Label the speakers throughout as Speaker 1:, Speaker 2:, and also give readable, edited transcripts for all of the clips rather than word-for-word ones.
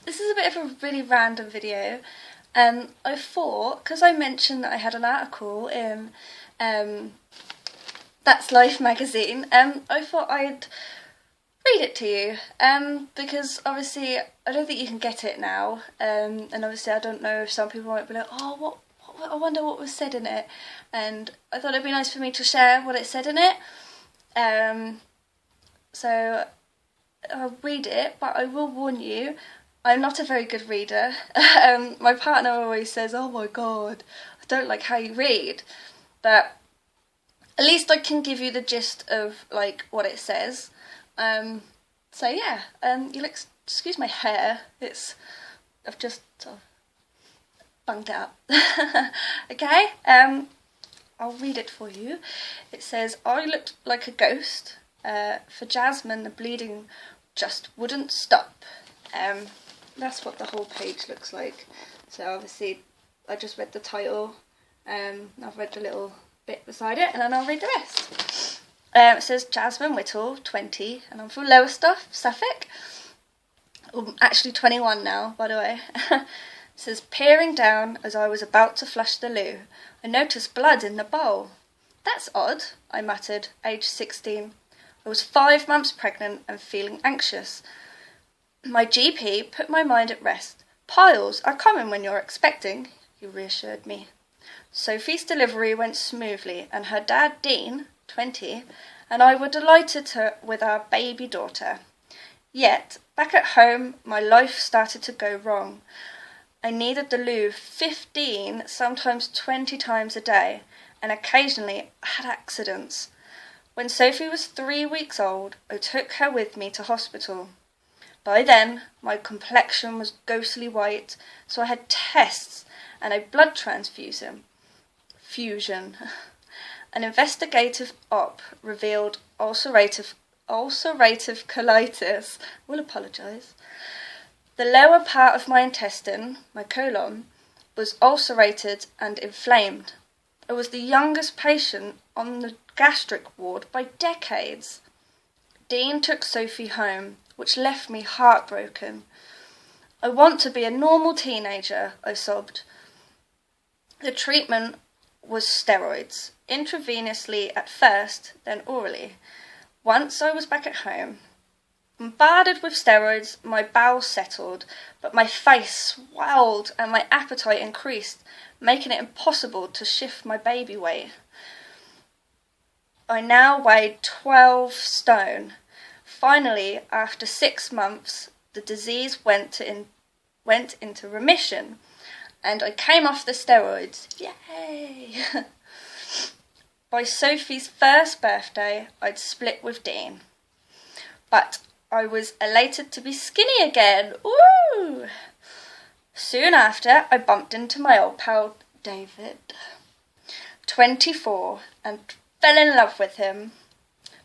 Speaker 1: This is a bit of a really random video. I thought, because I mentioned that I had an article in That's Life magazine, I thought I'd read it to you, because obviously I don't think you can get it now, and obviously I don't know if some people might be like, oh, what I wonder what was said in it, and I thought it'd be nice for me to share what it said in it. So I'll read it, but I will warn you, I'm not a very good reader. My partner always says, oh my god, I don't like how you read, but at least I can give you the gist of like what it says. So yeah, you'll excuse my hair, I've just sort of bunged it up. Okay, I'll read it for you. It says, I looked like a ghost. For Jasmine, the bleeding just wouldn't stop. That's what the whole page looks like. So obviously, I just read the title, I've read the little bit beside it, and then I'll read the rest. It says Jasmine Whittle, 20, and I'm from Lowestoft, Suffolk. I'm actually 21 now, by the way. It says, peering down as I was about to flush the loo, I noticed blood in the bowl. That's odd, I muttered, aged 16. I was 5 months pregnant and feeling anxious. My GP put my mind at rest. Piles are common when you're expecting, he reassured me. Sophie's delivery went smoothly, and her dad, Dean, 20, and I were delighted with our baby daughter. Yet, back at home, my life started to go wrong. I needed the loo 15, sometimes 20 times a day, and occasionally I had accidents. When Sophie was 3 weeks old, I took her with me to hospital. By then, my complexion was ghostly white, so I had tests and a blood transfusion. An investigative op revealed ulcerative colitis. Will apologise. The lower part of my intestine, my colon, was ulcerated and inflamed. I was the youngest patient on the gastric ward by decades. Dean took Sophie home, which left me heartbroken. I want to be a normal teenager, I sobbed. The treatment was steroids, intravenously at first, then orally. Once I was back at home, bombarded with steroids, my bowels settled, but my face swelled and my appetite increased, making it impossible to shift my baby weight. I now weighed 12 stone. Finally, after 6 months, the disease went into remission, and I came off the steroids. Yay! By Sophie's first birthday, I'd split with Dean. But I was elated to be skinny again. Woo! Soon after, I bumped into my old pal David, 24, and fell in love with him.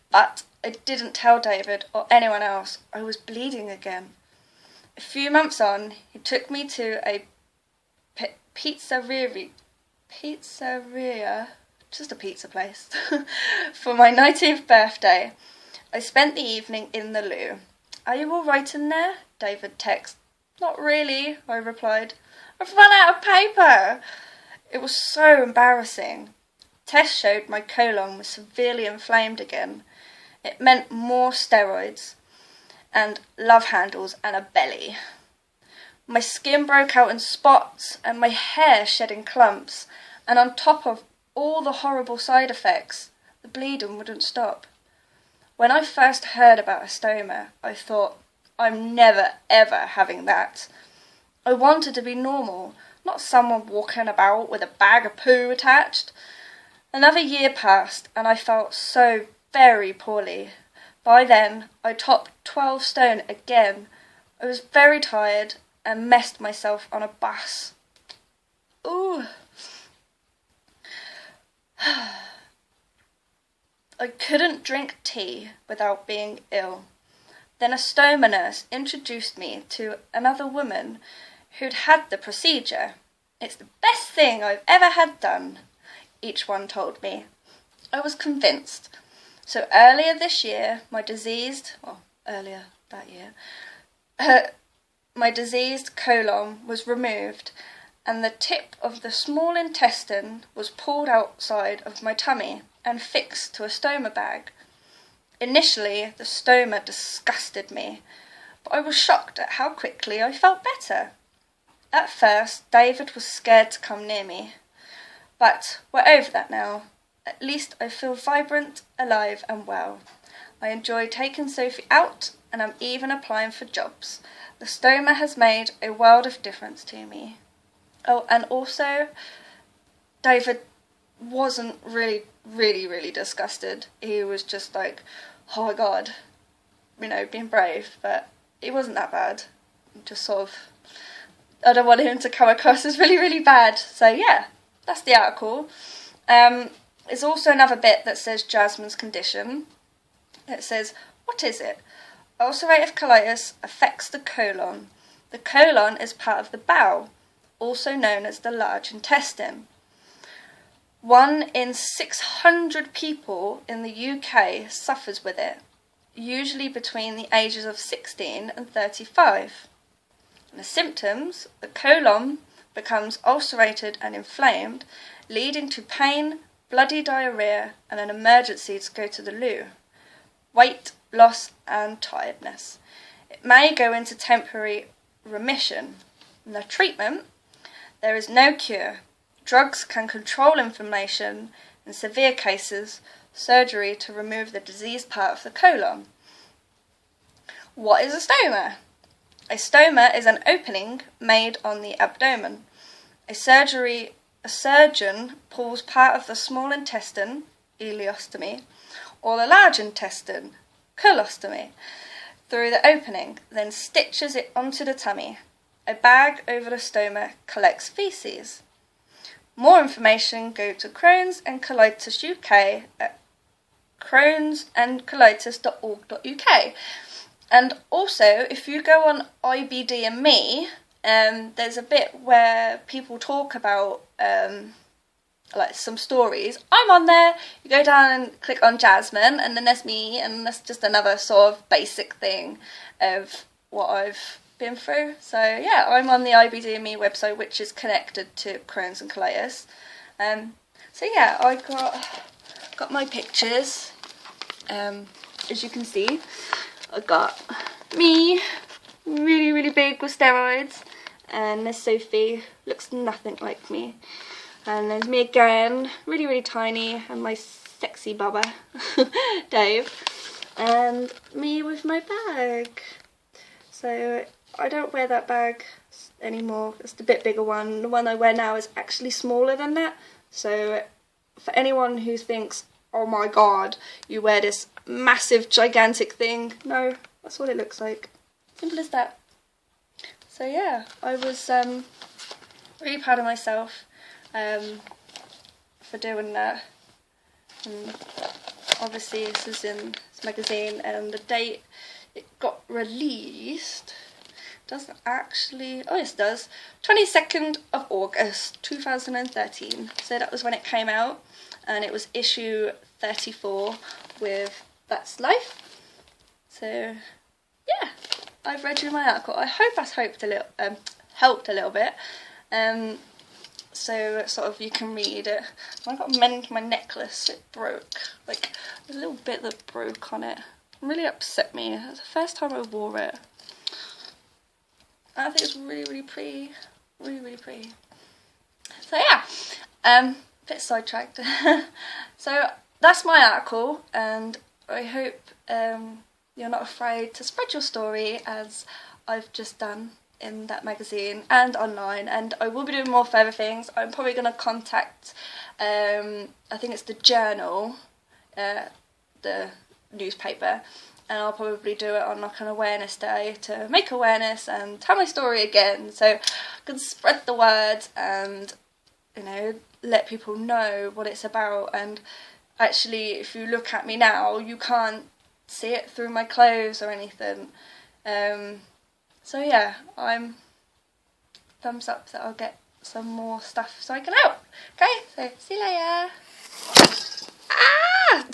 Speaker 1: But I didn't tell David or anyone else I was bleeding again. A few months on, he took me to a pizzeria, just a pizza place, for my 19th birthday. I spent the evening in the loo. Are you all right in there? David texted. Not really, I replied. I've run out of paper. It was so embarrassing. Tests showed my colon was severely inflamed again. It meant more steroids and love handles and a belly. My skin broke out in spots and my hair shed in clumps, and on top of all the horrible side effects, the bleeding wouldn't stop. When I first heard about a stoma, I thought, I'm never ever having that. I wanted to be normal, not someone walking about with a bag of poo attached. Another year passed and I felt so very poorly. By then, I topped 12 stone again. I was very tired and messed myself on a bus. Ooh. I couldn't drink tea without being ill. Then a stoma nurse introduced me to another woman who'd had the procedure. It's the best thing I've ever had done, each one told me. I was convinced. So earlier that year, my diseased colon was removed and the tip of the small intestine was pulled outside of my tummy and fixed to a stoma bag. Initially, the stoma disgusted me, but I was shocked at how quickly I felt better. At first, David was scared to come near me, but we're over that now. At least I feel vibrant, alive and well. I enjoy taking Sophie out and I'm even applying for jobs. The stoma has made a world of difference to me. Oh, and also, David wasn't really disgusted. He was just like, oh my god, being brave, but it wasn't that bad. Just sort of, I don't want him to come across as really bad. So yeah, that's the article. There's also another bit that says Jasmine's condition. It says, what is it? Ulcerative colitis affects the colon. The colon is part of the bowel, also known as the large intestine. 1 in 600 people in the UK suffers with it, usually between the ages of 16 and 35. And the symptoms, the colon becomes ulcerated and inflamed, leading to pain, bloody diarrhea and an emergency to go to the loo. Weight loss and tiredness. It may go into temporary remission. In the treatment, there is no cure. Drugs can control inflammation. In severe cases, surgery to remove the diseased part of the colon. What is a stoma? A stoma is an opening made on the abdomen. A surgeon pulls part of the small intestine, ileostomy, or the large intestine, colostomy, through the opening, then stitches it onto the tummy. A bag over the stoma collects faeces. More information, go to Crohn's and Colitis UK at crohnsandcolitis.org.uk. And also, if you go on IBD and Me, there's a bit where people talk about like some stories. I'm on there. You go down and click on Jasmine, and then there's me, and that's just another sort of basic thing of what I've been through. So yeah, I'm on the IBD and Me website, which is connected to Crohn's and colitis. So yeah, I got my pictures. As you can see, I got me, really big with steroids, and there's Sophie, looks nothing like me. And there's me again, really tiny, and my sexy bubba, Dave, and me with my bag. So I don't wear that bag anymore. It's the bit bigger one. The one I wear now is actually smaller than that. So for anyone who thinks, oh my god, you wear this massive, gigantic thing, no, that's what it looks like. Simple as that. So yeah, I was really proud of myself for doing that. And obviously this is in this magazine, and the date it got released doesn't actually, oh yes it does, 22nd of August 2013, so that was when it came out, and it was issue 34 with That's Life. So yeah, I've read you my article. I hope that's helped a little bit, so sort of you can read it. I got to mend my necklace, it broke, like a little bit that broke on it. It really upset me. It's the first time I wore it. I think it's really pretty, really pretty. So yeah, bit sidetracked. So that's my article, and I hope you're not afraid to spread your story as I've just done in that magazine and online, and I will be doing more further things. I'm probably going to contact, I think it's the Journal, the newspaper, and I'll probably do it on like an awareness day to make awareness and tell my story again, so I can spread the word and, you know, let people know what it's about. And actually, if you look at me now, you can't see it through my clothes or anything. So yeah, I'm thumbs up that I'll get some more stuff so I can help. Okay, so see you later. Ah!